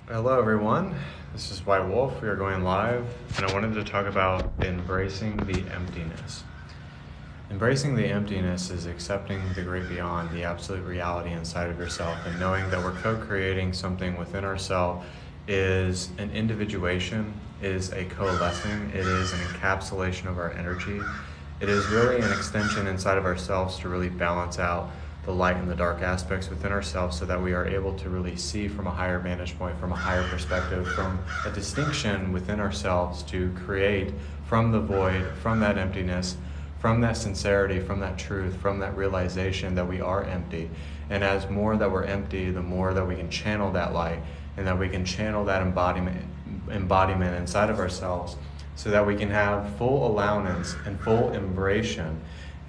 Hello everyone, this is White Wolf. We are going live, and I wanted to talk about embracing the emptiness. Embracing the emptiness is accepting the great beyond, the absolute reality inside of yourself, and knowing that we're co-creating something within ourselves is an individuation, is a coalescing, it is an encapsulation of our energy. It is really an extension inside of ourselves to really balance out the light and the dark aspects within ourselves so that we are able to really see from a higher vantage point, from a higher perspective, from a distinction within ourselves to create from the void, from that emptiness, from that sincerity, from that truth, from that realization that we are empty. And as more that we're empty, the more that we can channel that light and that we can channel that embodiment inside of ourselves so that we can have full allowance and full embrace,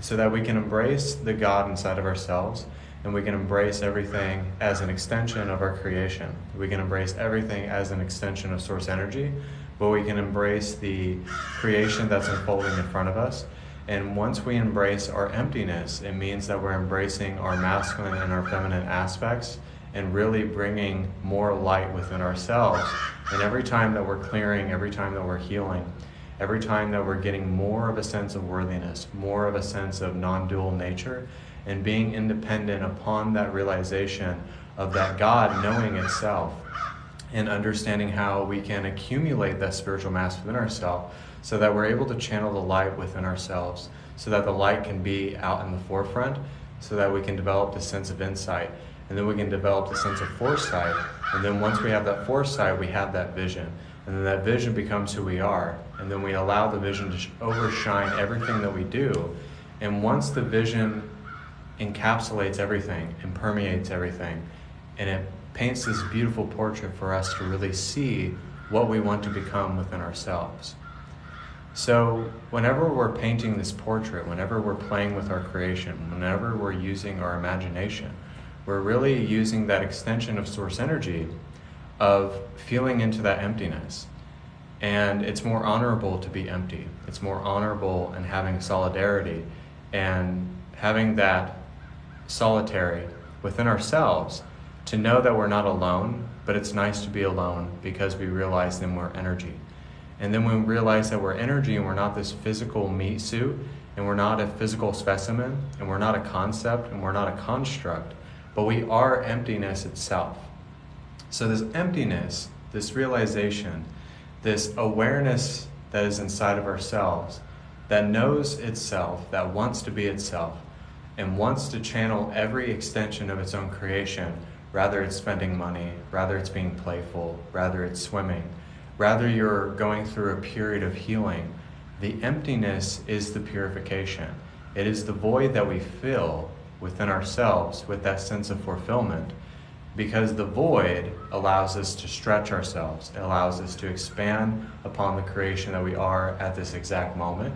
so that we can embrace the God inside of ourselves, and we can embrace everything as an extension of our creation. We can embrace everything as an extension of source energy, but we can embrace the creation that's unfolding in front of us. And once we embrace our emptiness, it means that we're embracing our masculine and our feminine aspects and really bringing more light within ourselves. And every time that we're clearing, every time that we're healing, every time that we're getting more of a sense of worthiness, more of a sense of non-dual nature, and being independent upon that realization of that God knowing itself and understanding how we can accumulate that spiritual mass within ourselves so that we're able to channel the light within ourselves, so that the light can be out in the forefront, so that we can develop the sense of insight, and then we can develop the sense of foresight. And then once we have that foresight, we have that vision. And then that vision becomes who we are. And then we allow the vision to overshine everything that we do. And once the vision encapsulates everything and permeates everything, and it paints this beautiful portrait for us to really see what we want to become within ourselves. So whenever we're painting this portrait, whenever we're playing with our creation, whenever we're using our imagination, we're really using that extension of source energy of feeling into that emptiness. And it's more honorable to be empty. It's more honorable in having solidarity and having that solitary within ourselves to know that we're not alone, but it's nice to be alone because we realize then we're energy. And then when we realize that we're energy and we're not this physical meat suit, and we're not a physical specimen, and we're not a concept, and we're not a construct, but we are emptiness itself. So this emptiness, this realization, this awareness that is inside of ourselves, that knows itself, that wants to be itself, and wants to channel every extension of its own creation, rather it's spending money, rather it's being playful, rather it's swimming, rather you're going through a period of healing. The emptiness is the purification. It is the void that we fill within ourselves with that sense of fulfillment. Because the void allows us to stretch ourselves. It allows us to expand upon the creation that we are at this exact moment.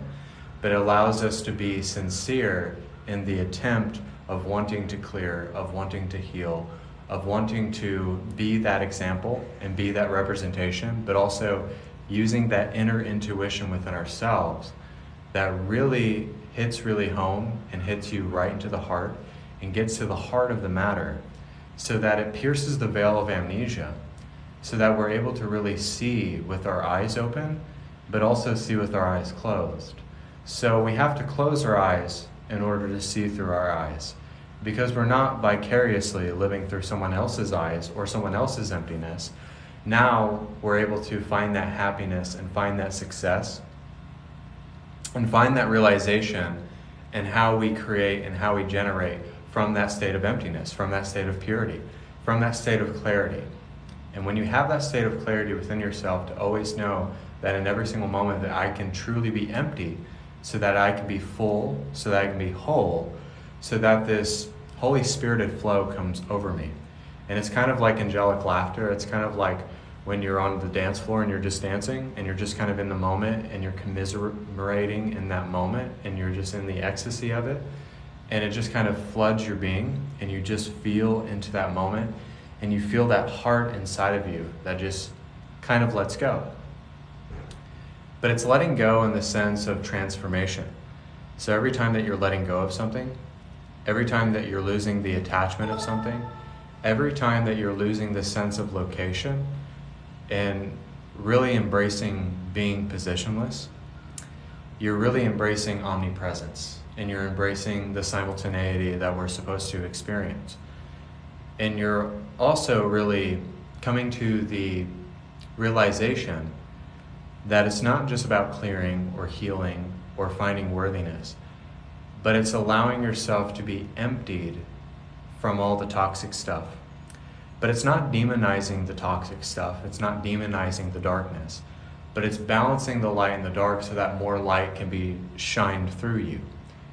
But it allows us to be sincere in the attempt of wanting to clear, of wanting to heal, of wanting to be that example and be that representation, but also using that inner intuition within ourselves that really hits really home and hits you right into the heart and gets to the heart of the matter, so that it pierces the veil of amnesia, so that we're able to really see with our eyes open, but also see with our eyes closed. So we have to close our eyes in order to see through our eyes, because we're not vicariously living through someone else's eyes or someone else's emptiness. Now we're able to find that happiness and find that success and find that realization and how we create and how we generate from that state of emptiness, from that state of purity, from that state of clarity. And when you have that state of clarity within yourself, to always know that in every single moment that I can truly be empty, so that I can be full, so that I can be whole, so that this Holy Spirited flow comes over me. And it's kind of like angelic laughter. It's kind of like when you're on the dance floor and you're just dancing and you're just kind of in the moment and you're commiserating in that moment and you're just in the ecstasy of it. And it just kind of floods your being, and you just feel into that moment, and you feel that heart inside of you that just kind of lets go. But it's letting go in the sense of transformation. So every time that you're letting go of something, every time that you're losing the attachment of something, every time that you're losing the sense of location, and really embracing being positionless, you're really embracing omnipresence, and you're embracing the simultaneity that we're supposed to experience. And you're also really coming to the realization that it's not just about clearing or healing or finding worthiness, but it's allowing yourself to be emptied from all the toxic stuff. But it's not demonizing the toxic stuff, it's not demonizing the darkness, but it's balancing the light and the dark so that more light can be shined through you,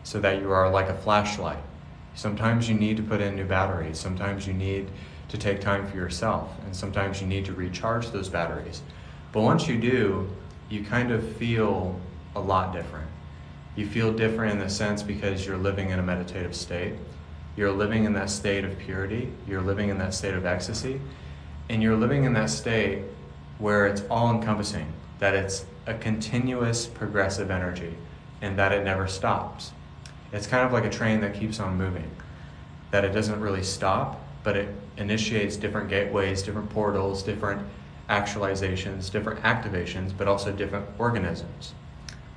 so that you are like a flashlight. Sometimes you need to put in new batteries, sometimes you need to take time for yourself, and sometimes you need to recharge those batteries. But once you do, you kind of feel a lot different. You feel different in the sense because you're living in a meditative state. You're living in that state of purity. You're living in that state of ecstasy. And you're living in that state where it's all-encompassing, that it's a continuous progressive energy and that it never stops. It's kind of like a train that keeps on moving, that it doesn't really stop, but it initiates different gateways, different portals, different actualizations, different activations, but also different organisms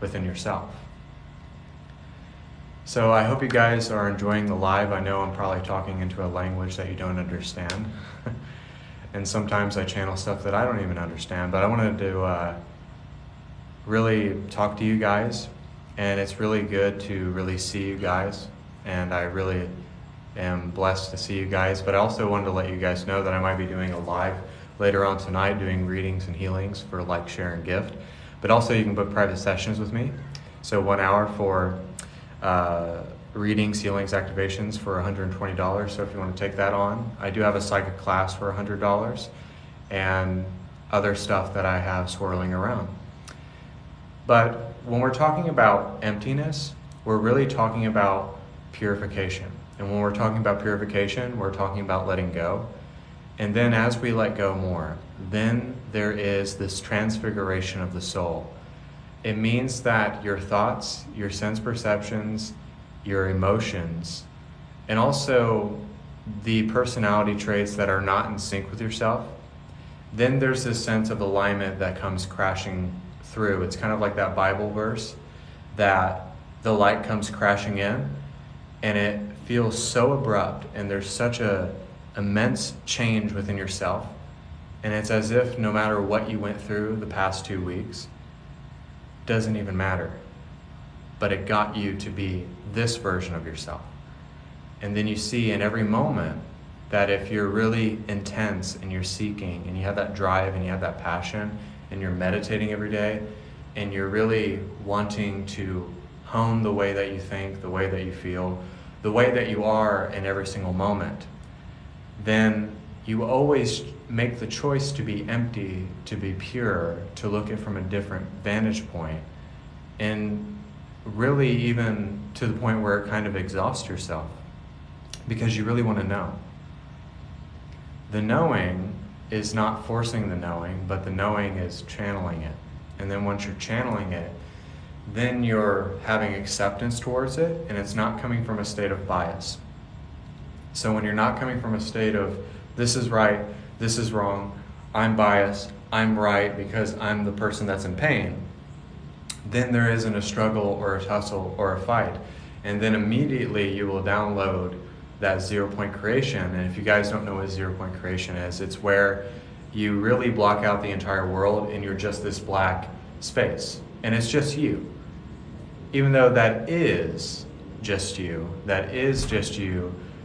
within yourself. So I hope you guys are enjoying the live. I know I'm probably talking into a language that you don't understand. And sometimes I channel stuff that I don't even understand, but I wanted to really talk to you guys, and it's really good to really see you guys, and I really am blessed to see you guys. But I also wanted to let you guys know that I might be doing a live later on tonight, doing readings and healings for like, share, and gift. But also you can book private sessions with me. So 1 hour for readings, healings, activations for $120. So if you want to take that on, I do have a psychic class for $100 and other stuff that I have swirling around. But when we're talking about emptiness, we're really talking about purification. And when we're talking about purification, we're talking about letting go. And then as we let go more, then there is this transfiguration of the soul. It means that your thoughts, your sense perceptions, your emotions, and also the personality traits that are not in sync with yourself, then there's this sense of alignment that comes crashing through. It's kind of like that Bible verse that the light comes crashing in, and it feels so abrupt, and there's such a immense change within yourself, and it's as if no matter what you went through the past 2 weeks, doesn't even matter, but it got you to be this version of yourself. And then you see in every moment that if you're really intense and you're seeking and you have that drive and you have that passion and you're meditating every day and you're really wanting to hone the way that you think, the way that you feel, the way that you are in every single moment, then you always make the choice to be empty, to be pure, to look at it from a different vantage point, and really even to the point where it kind of exhausts yourself because you really want to know. The knowing is not forcing the knowing, but the knowing is channeling it. And then once you're channeling it, then you're having acceptance towards it, and it's not coming from a state of bias. So when you're not coming from a state of, this is right, this is wrong, I'm biased, I'm right because I'm the person that's in pain, then there isn't a struggle or a tussle or a fight. And then immediately you will download that 0 point creation. And if you guys don't know what 0 point creation is, it's where you really block out the entire world and you're just this black space. And it's just you. Even though that is just you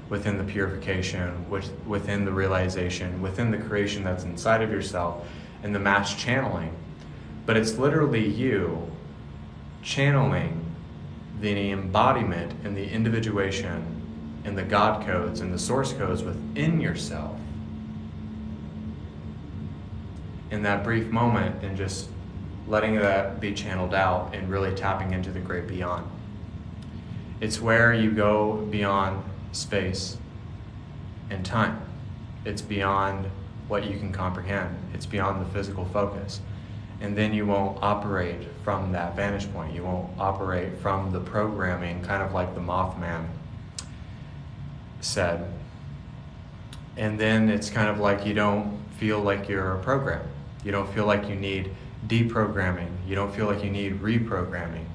within the purification, within the realization, within the creation that's inside of yourself, and the mass channeling. But it's literally you channeling the embodiment and the individuation and the God codes and the source codes within yourself in that brief moment, and just letting that be channeled out and really tapping into the great beyond. It's where you go beyond space and time. It's beyond what you can comprehend. It's beyond the physical focus. And then you won't operate from that vantage point. You won't operate from the programming, kind of like the Mothman said. And then it's kind of like you don't feel like you're a program. You don't feel like you need deprogramming. You don't feel like you need reprogramming.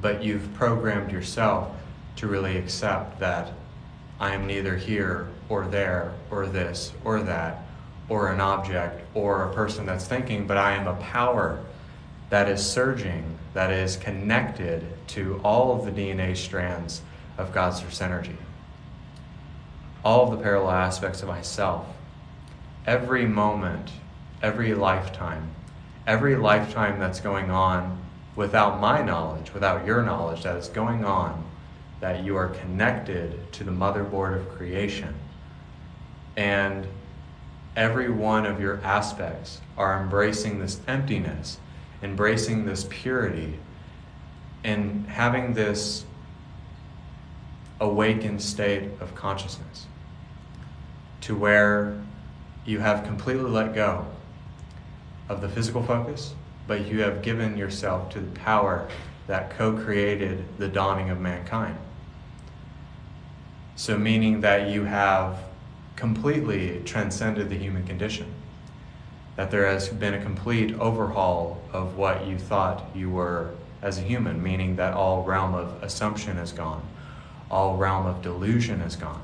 But you've programmed yourself to really accept that I am neither here or there or this or that or an object or a person that's thinking, but I am a power that is surging, that is connected to all of the DNA strands of God's source energy. All of the parallel aspects of myself. Every moment, every lifetime that's going on without my knowledge, without your knowledge, that is going on, that you are connected to the motherboard of creation. And every one of your aspects are embracing this emptiness, embracing this purity, and having this awakened state of consciousness to where you have completely let go of the physical focus, but you have given yourself to the power that co-created the dawning of mankind. So meaning that you have completely transcended the human condition, that there has been a complete overhaul of what you thought you were as a human, meaning that all realm of assumption is gone, all realm of delusion is gone,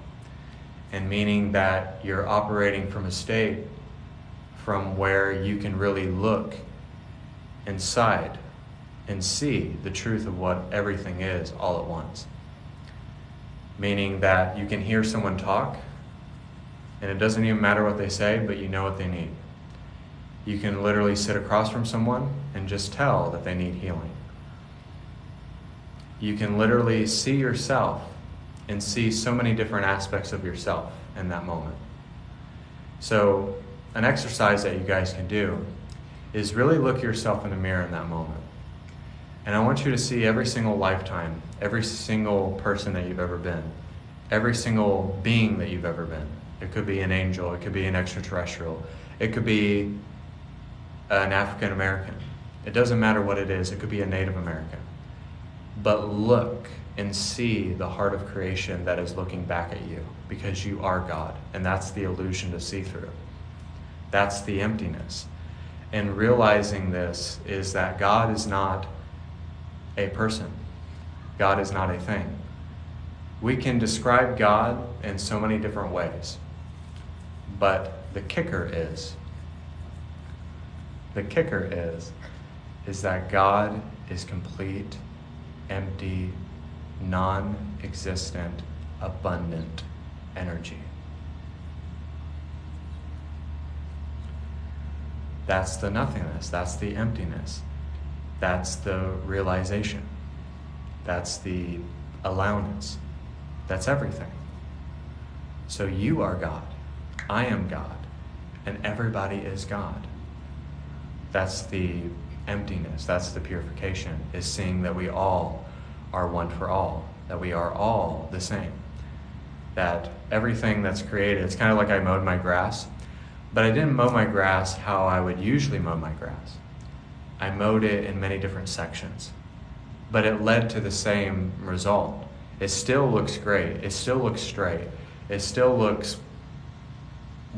and meaning that you're operating from a state from where you can really look inside and see the truth of what everything is all at once. Meaning that you can hear someone talk, and it doesn't even matter what they say, but you know what they need. You can literally sit across from someone and just tell that they need healing. You can literally see yourself and see so many different aspects of yourself in that moment. So an exercise that you guys can do is really look yourself in the mirror in that moment. And I want you to see every single lifetime, every single person that you've ever been, every single being that you've ever been. It could be an angel, it could be an extraterrestrial, it could be an African American. It doesn't matter what it is, it could be a Native American. But look and see the heart of creation that is looking back at you, because you are God, and that's the illusion to see through. That's the emptiness. And realizing this is that God is not a person. God is not a thing. We can describe God in so many different ways, but the kicker is that God is complete, empty, non-existent, abundant energy. That's the nothingness, that's the emptiness, that's the realization, that's the allowance, that's everything. So you are God, I am God, and everybody is God. That's the emptiness, that's the purification, is seeing that we all are one for all, that we are all the same. That everything that's created, it's kind of like I mowed my grass, but I didn't mow my grass how I would usually mow my grass. I mowed it in many different sections, but it led to the same result. It still looks great, it still looks straight, it still looks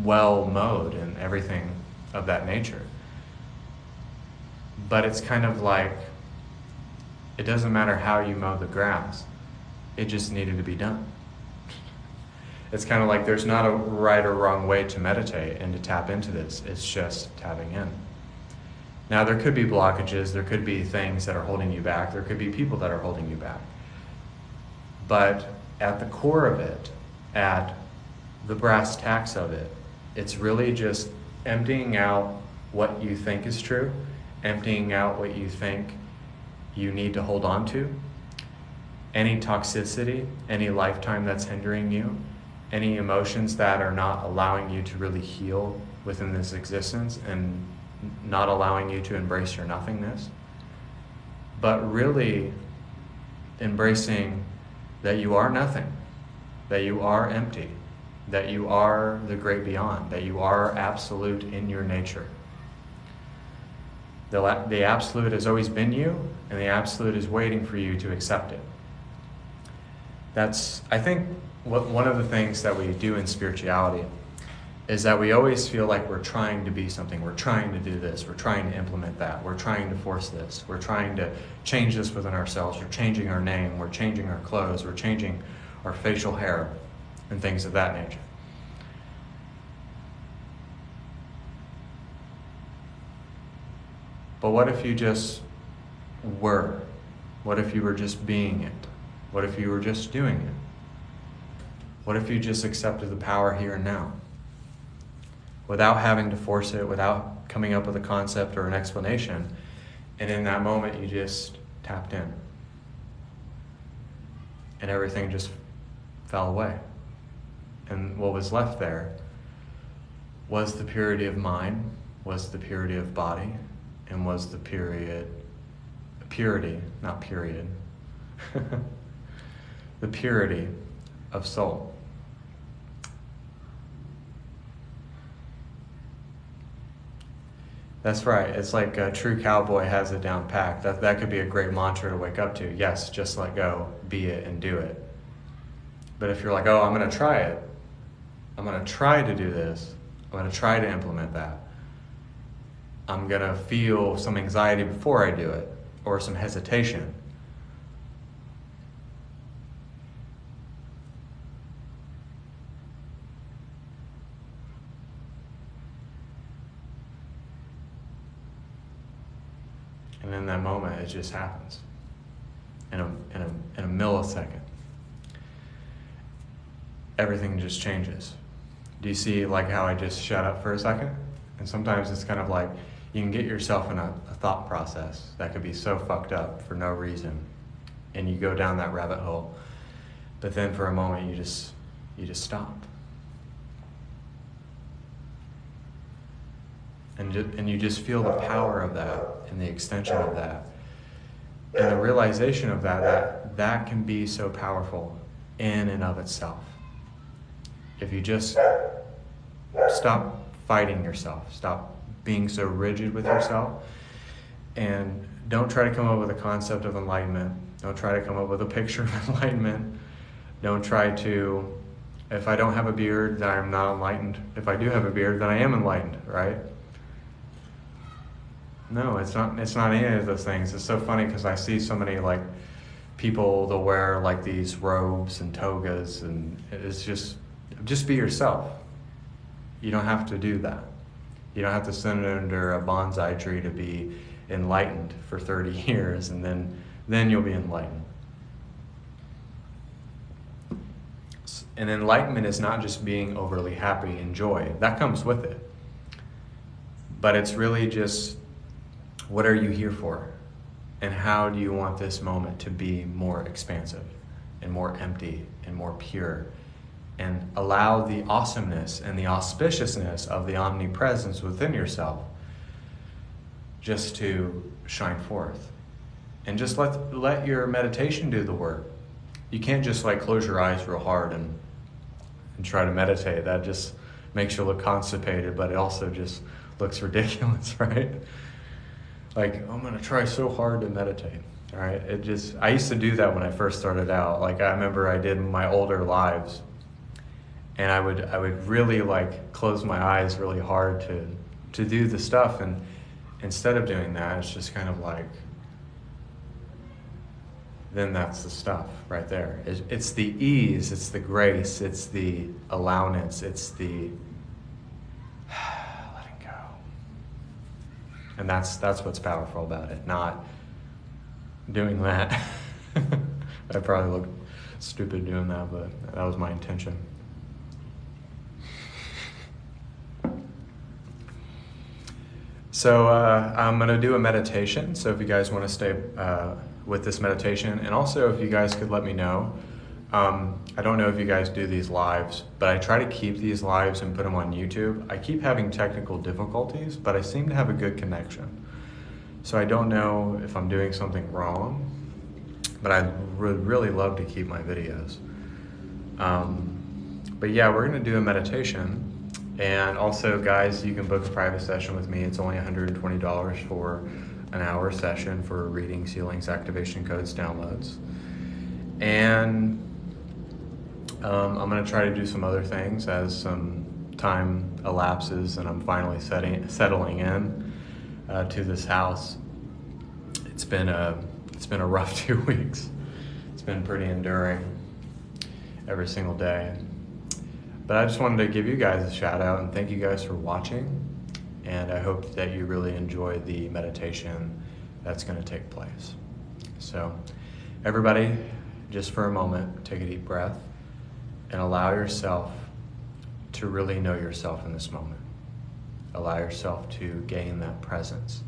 well mowed and everything of that nature. But it's kind of like, it doesn't matter how you mow the grass, it just needed to be done. It's kind of like there's not a right or wrong way to meditate and to tap into this, it's just tapping in. Now there could be blockages, there could be things that are holding you back, there could be people that are holding you back. But at the core of it, at the brass tacks of it, it's really just emptying out what you think is true, emptying out what you think you need to hold on to, any toxicity, any lifetime that's hindering you, any emotions that are not allowing you to really heal within this existence and not allowing you to embrace your nothingness, but really embracing that you are nothing, that you are empty, that you are the great beyond, that you are absolute in your nature. The absolute has always been you, and the absolute is waiting for you to accept it. That's, I think, one of the things that we do in spirituality is that we always feel like we're trying to be something. We're trying to do this. We're trying to implement that. We're trying to force this. We're trying to change this within ourselves. We're changing our name. We're changing our clothes. We're changing our facial hair and things of that nature. But what if you just were? What if you were just being it? What if you were just doing it? What if you just accepted the power here and now? Without having to force it, without coming up with a concept or an explanation. And in that moment, you just tapped in. And everything just fell away. And what was left there was the purity of mind, was the purity of body, and was the purity, not period, the purity of soul. That's right. It's like a true cowboy has it down packed. That could be a great mantra to wake up to. Yes, just let go, be it, and do it. But if you're like, oh, I'm going to try it. I'm going to try to do this. I'm going to try to implement that. I'm going to feel some anxiety before I do it, or some hesitation. And in that moment, it just happens. In a millisecond. Everything just changes. Do you see like how I just shut up for a second? And sometimes it's kind of like you can get yourself in a thought process that could be so fucked up for no reason. And you go down that rabbit hole. But then for a moment, you just stop. And you just feel the power of that and the extension of that. And the realization of that can be so powerful in and of itself. If you just stop fighting yourself, stop being so rigid with yourself, and don't try to come up with a concept of enlightenment. Don't try to come up with a picture of enlightenment. Don't try to, if I don't have a beard, then I'm not enlightened. If I do have a beard, then I am enlightened, right? No, it's not any of those things. It's so funny because I see so many like people that wear like these robes and togas, and it's just be yourself. You don't have to do that. You don't have to sit under a bonsai tree to be enlightened for 30 years and then you'll be enlightened. And enlightenment is not just being overly happy and joy. That comes with it. But it's really just, what are you here for? And how do you want this moment to be more expansive and more empty and more pure? And allow the awesomeness and the auspiciousness of the omnipresence within yourself just to shine forth. And just let your meditation do the work. You can't just like close your eyes real hard and try to meditate. That just makes you look constipated, but it also just looks ridiculous, right? Like, I'm going to try so hard to meditate, all right? I used to do that when I first started out. Like, I remember I did my older lives, and I would really like close my eyes really hard to do the stuff. And instead of doing that, it's just kind of like, then that's the stuff right there. It's the ease, it's the grace, it's the allowance, it's the letting go. And that's what's powerful about it, not doing that. I probably look stupid doing that, but that was my intention. So I'm going to do a meditation. So if you guys want to stay with this meditation, and also if you guys could let me know. I don't know if you guys do these lives, but I try to keep these lives and put them on YouTube. I keep having technical difficulties, but I seem to have a good connection. So I don't know if I'm doing something wrong, but I would really love to keep my videos. But yeah, we're going to do a meditation. And also, guys, you can book a private session with me. It's only $120 for an hour session for readings, healings, activation codes, downloads. And I'm going to try to do some other things as some time elapses and I'm finally settling in to this house, it's been a rough 2 weeks. It's been pretty enduring every single day. But I just wanted to give you guys a shout out and thank you guys for watching. And I hope that you really enjoy the meditation that's going to take place. So everybody, just for a moment, take a deep breath and allow yourself to really know yourself in this moment. Allow yourself to gain that presence.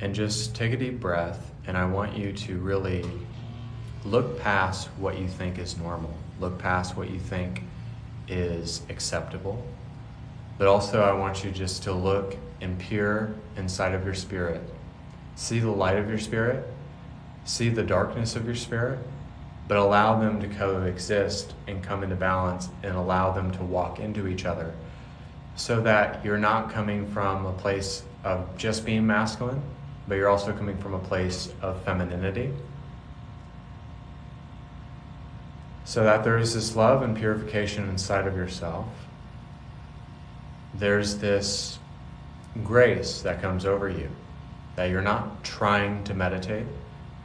And just take a deep breath, and I want you to really look past what you think is normal. Look past what you think is acceptable. But also I want you just to look and peer inside of your spirit. See the light of your spirit. See the darkness of your spirit. But allow them to coexist and come into balance and allow them to walk into each other so that you're not coming from a place of just being masculine, but you're also coming from a place of femininity. So that there is this love and purification inside of yourself. There's this grace that comes over you, that you're not trying to meditate,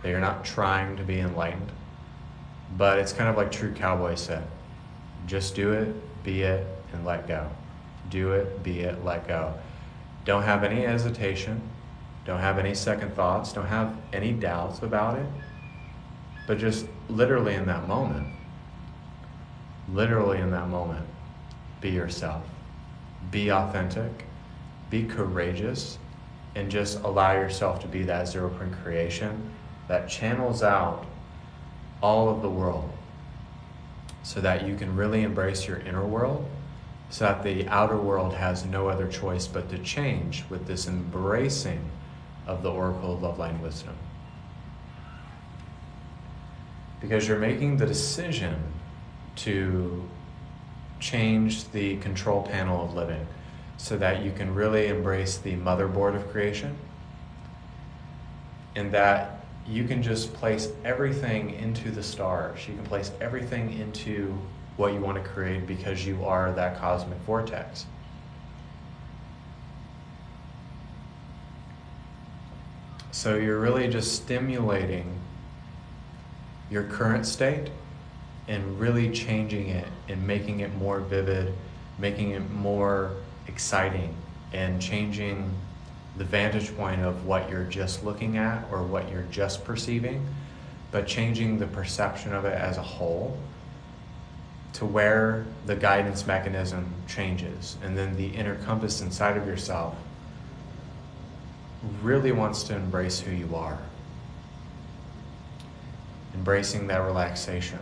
that you're not trying to be enlightened, but it's kind of like True Cowboy said, just do it, be it, and let go. Do it, be it, let go. Don't have any hesitation, don't have any second thoughts, don't have any doubts about it, but just literally in that moment, be yourself. Be authentic, be courageous, and just allow yourself to be that zero-point creation that channels out all of the world so that you can really embrace your inner world, so that the outer world has no other choice but to change with this embracing of the Oracle of Love, Light, and Wisdom. Because you're making the decision to change the control panel of living so that you can really embrace the motherboard of creation, and that you can just place everything into the stars. You can place everything into what you want to create because you are that cosmic vortex. So you're really just stimulating your current state and really changing it and making it more vivid, making it more exciting, and changing the vantage point of what you're just looking at or what you're just perceiving, but changing the perception of it as a whole to where the guidance mechanism changes, and then the inner compass inside of yourself really wants to embrace who you are. Embracing that relaxation,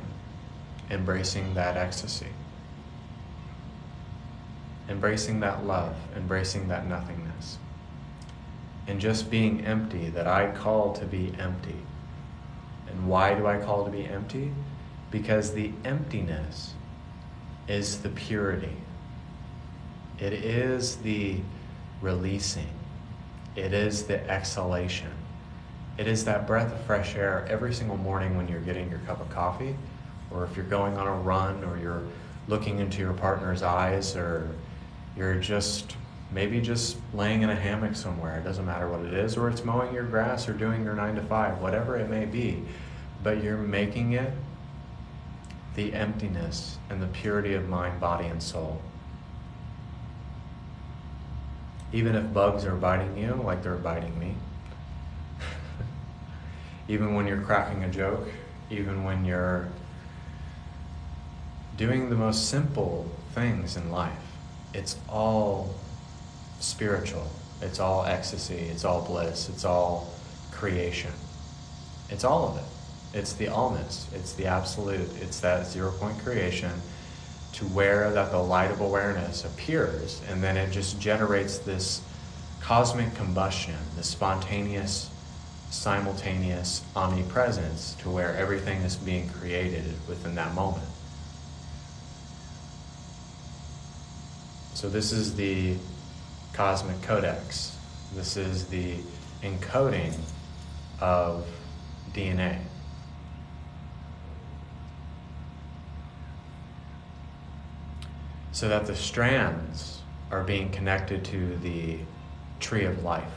embracing that ecstasy, embracing that love, embracing that nothingness, and just being empty, that I call to be empty. And why do I call to be empty? Because the emptiness is the purity. It is the releasing. It is the exhalation. It is that breath of fresh air every single morning when you're getting your cup of coffee, or if you're going on a run, or you're looking into your partner's eyes, or you're just maybe just laying in a hammock somewhere. It doesn't matter what it is, or it's mowing your grass or doing your 9 to 5, whatever it may be, but you're making it the emptiness and the purity of mind, body, and soul. Even if bugs are biting you like they're biting me, even when you're cracking a joke, even when you're doing the most simple things in life, it's all spiritual. It's all ecstasy. It's all bliss. It's all creation. It's all of it. It's the allness. It's the absolute. It's that zero-point creation to where that the light of awareness appears, and then it just generates this cosmic combustion, this spontaneous, simultaneous omnipresence to where everything is being created within that moment. So this is the cosmic codex. This is the encoding of DNA. so that the strands are being connected to the tree of life,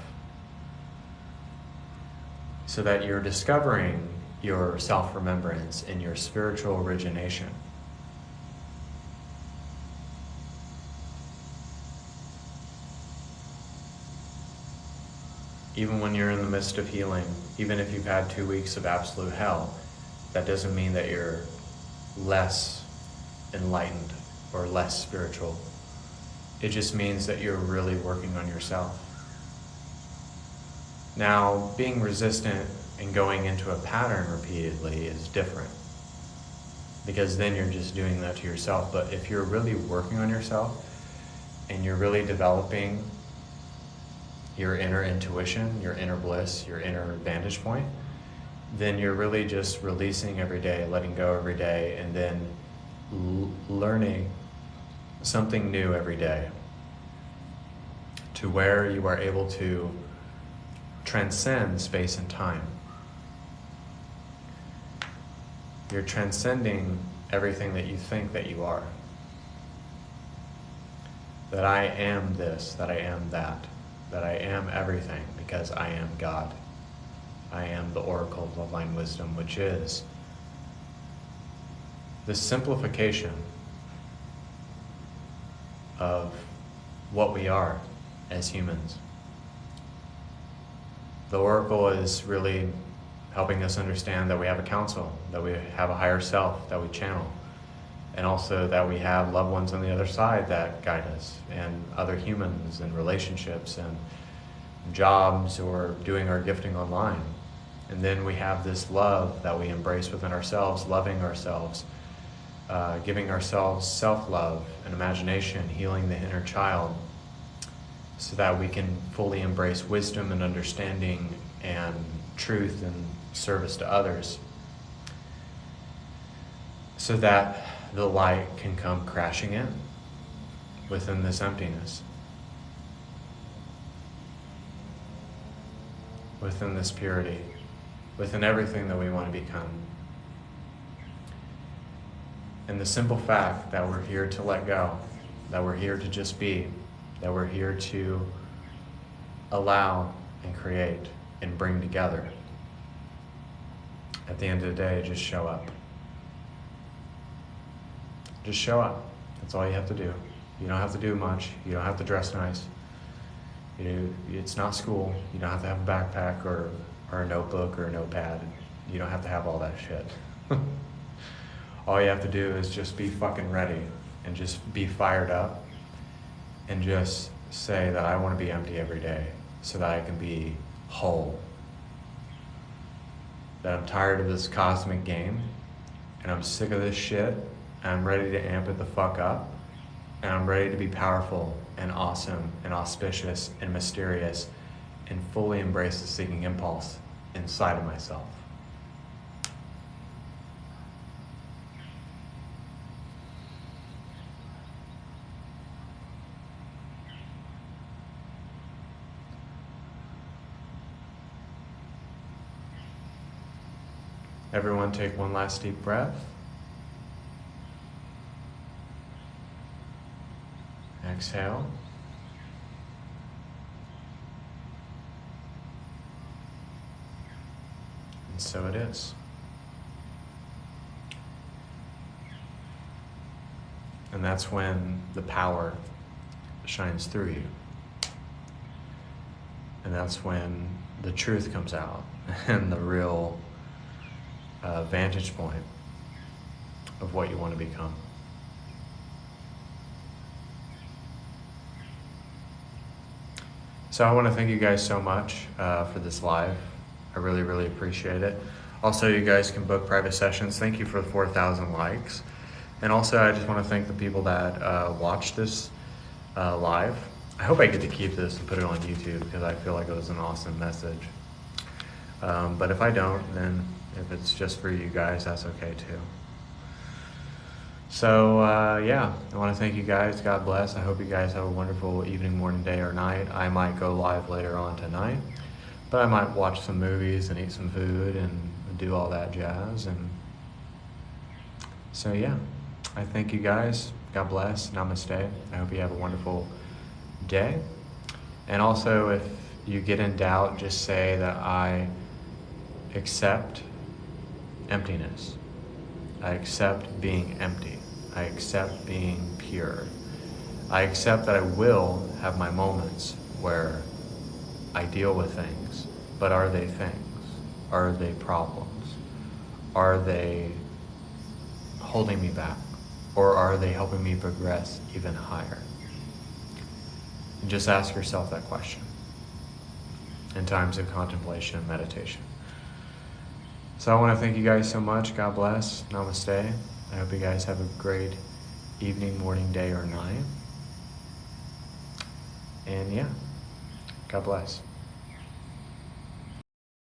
so that you're discovering your self-remembrance and your spiritual origination. Even when you're in the midst of healing, even if you've had 2 weeks of absolute hell, that doesn't mean that you're less enlightened or less spiritual. It just means that you're really working on yourself. Now, being resistant and going into a pattern repeatedly is different, because then you're just doing that to yourself. But if you're really working on yourself and you're really developing your inner intuition, your inner bliss, your inner vantage point, then you're really just releasing every day, letting go every day, and then learning something new every day, to where you are able to transcend space and time. You're transcending everything that you think that you are. That I am this, that I am that I am everything, because I am God. I am the oracle of divine wisdom, which is the simplification of what we are as humans. The oracle is really helping us understand that we have a council, that we have a higher self that we channel, and also that we have loved ones on the other side that guide us, and other humans and relationships and jobs, or doing our gifting online. And then we have this love that we embrace within ourselves, loving ourselves, giving ourselves self-love and imagination, healing the inner child, so that we can fully embrace wisdom and understanding and truth and service to others, so that the light can come crashing in within this emptiness, within this purity, within everything that we want to become. And the simple fact that we're here to let go, that we're here to just be, that we're here to allow and create and bring together. At the end of the day, just show up. Just show up. That's all you have to do. You don't have to do much. You don't have to dress nice. It's not school. You don't have to have a backpack or a notebook or a notepad. You don't have to have all that shit. All you have to do is just be fucking ready and just be fired up and just say that I want to be empty every day so that I can be whole. That I'm tired of this cosmic game and I'm sick of this shit and I'm ready to amp it the fuck up and I'm ready to be powerful and awesome and auspicious and mysterious and fully embrace the seeking impulse inside of myself. Everyone take one last deep breath. Exhale. And so it is. And that's when the power shines through you. And that's when the truth comes out and the real vantage point of what you want to become. So I want to thank you guys so much for this live. I really, really appreciate it. Also, you guys can book private sessions. Thank you for the 4,000 likes. And also, I just want to thank the people that watched this live. I hope I get to keep this and put it on YouTube because I feel like it was an awesome message. But if I don't, then if it's just for you guys, that's okay too. So yeah, I want to thank you guys. God bless. I hope you guys have a wonderful evening, morning, day, or night. I might go live later on tonight, but I might watch some movies and eat some food and do all that jazz. And so yeah, I thank you guys. God bless. Namaste. I hope you have a wonderful day. And also, if you get in doubt, just say that I accept emptiness. I accept being empty. I accept being pure. I accept that I will have my moments where I deal with things, but are they things? Are they problems? Are they holding me back? Or are they helping me progress even higher? And just ask yourself that question in times of contemplation and meditation. So I want to thank you guys so much. God bless. Namaste. I hope you guys have a great evening, morning, day, or night. And yeah, God bless.